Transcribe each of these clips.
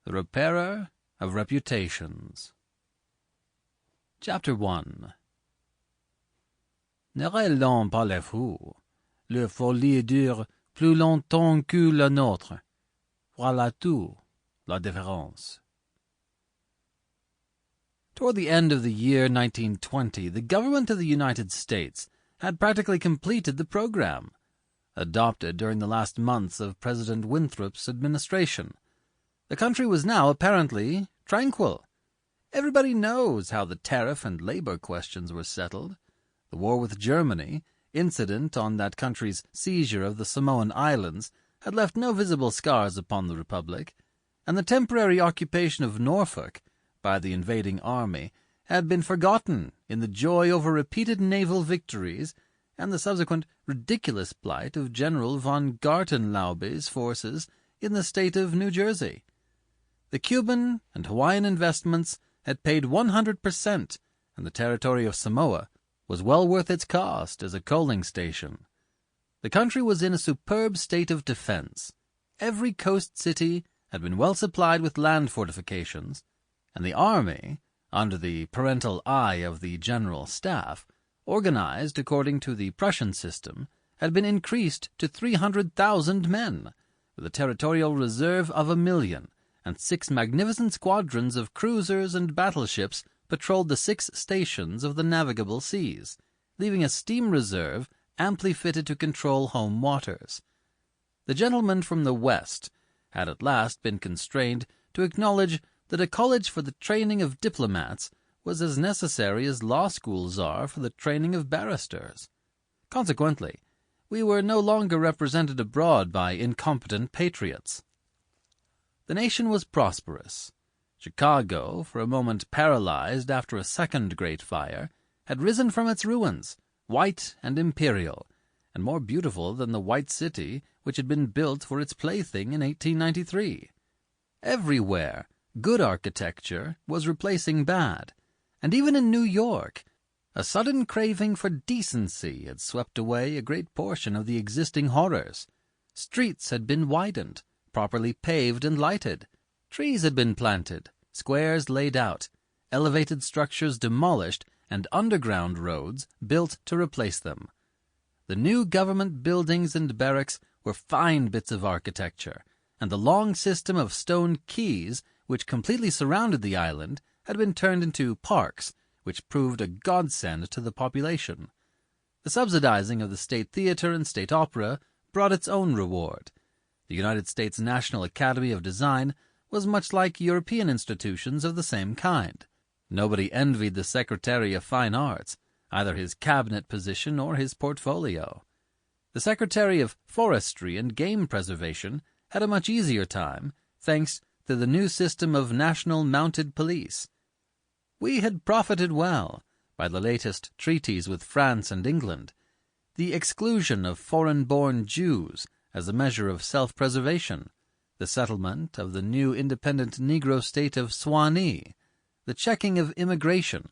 The Repairer of Reputations. Chapter 1. Ne rêlons pas les fous. Leur folie dure plus longtemps que la nôtre. Voilà tout, la différence. Toward the end of the year 1920, the government of the United States had practically completed the program, adopted during the last months of President Winthrop's administration. The country was now apparently tranquil. Everybody knows how the tariff and labor questions were settled. The war with Germany, incident on that country's seizure of the Samoan Islands, had left no visible scars upon the Republic, and the temporary occupation of Norfolk by the invading army had been forgotten in the joy over repeated naval victories and the subsequent ridiculous plight of General von Gartenlaube's forces in the state of New Jersey. The Cuban and Hawaiian investments had paid 100%, and the territory of Samoa was well worth its cost as a coaling station. The country was in a superb state of defense. Every coast city had been well supplied with land fortifications, and the army, under the parental eye of the General Staff, organized according to the Prussian system, had been increased to 300,000 men, with a territorial reserve of 1,000,000, and 6 magnificent squadrons of cruisers and battleships patrolled the 6 stations of the navigable seas, leaving a steam reserve amply fitted to control home waters. The gentlemen from the West had at last been constrained to acknowledge that a college for the training of diplomats was as necessary as law schools are for the training of barristers. Consequently, we were no longer represented abroad by incompetent patriots. The nation was prosperous. Chicago, for a moment paralyzed after a second great fire, had risen from its ruins, white and imperial, and more beautiful than the white city which had been built for its plaything in 1893. Everywhere, good architecture was replacing bad, and even in New York, a sudden craving for decency had swept away a great portion of the existing horrors. Streets had been widened, properly paved and lighted. Trees had been planted, squares laid out, elevated structures demolished, and underground roads built to replace them. The new government buildings and barracks were fine bits of architecture, and the long system of stone quays which completely surrounded the island had been turned into parks, which proved a godsend to the population. The subsidizing of the State Theater and State Opera brought its own reward. The United States National Academy of Design was much like European institutions of the same kind. Nobody envied the Secretary of Fine Arts, either his cabinet position or his portfolio. The Secretary of Forestry and Game Preservation had a much easier time, thanks to the new system of national mounted police. We had profited well by the latest treaties with France and England, the exclusion of foreign-born Jews as a measure of self-preservation, the settlement of the new independent Negro state of Swanee, the checking of immigration,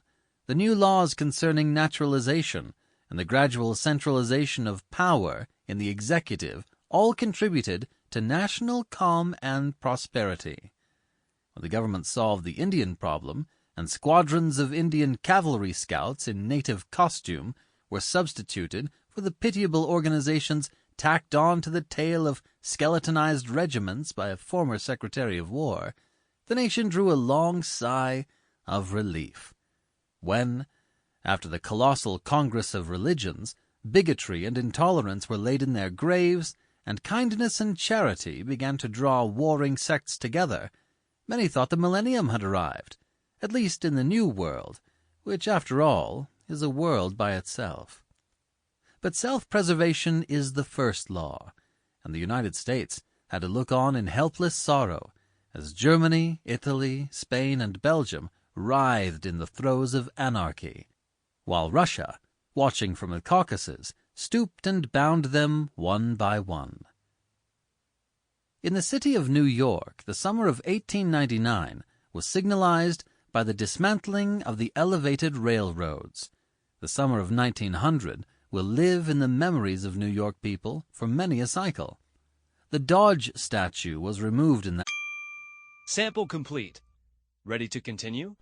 the new laws concerning naturalization, and the gradual centralization of power in the executive all contributed to national calm and prosperity. When the government solved the Indian problem, and squadrons of Indian cavalry scouts in native costume were substituted for the pitiable organizations tacked on to the tail of skeletonized regiments by a former Secretary of War, the nation drew a long sigh of relief. When, after the colossal Congress of Religions, bigotry and intolerance were laid in their graves, and kindness and charity began to draw warring sects together, many thought the millennium had arrived, at least in the New World, which, after all, is a world by itself. But self-preservation is the first law, and the United States had to look on in helpless sorrow as Germany, Italy, Spain, and Belgium writhed in the throes of anarchy, while Russia, watching from the Caucasus, stooped and bound them one by one. In the city of New York, the summer of 1899 was signalized by the dismantling of the elevated railroads. The summer of 1900 will live in the memories of New York people for many a cycle. The Dodge statue was removed in that Sample complete. Ready to continue?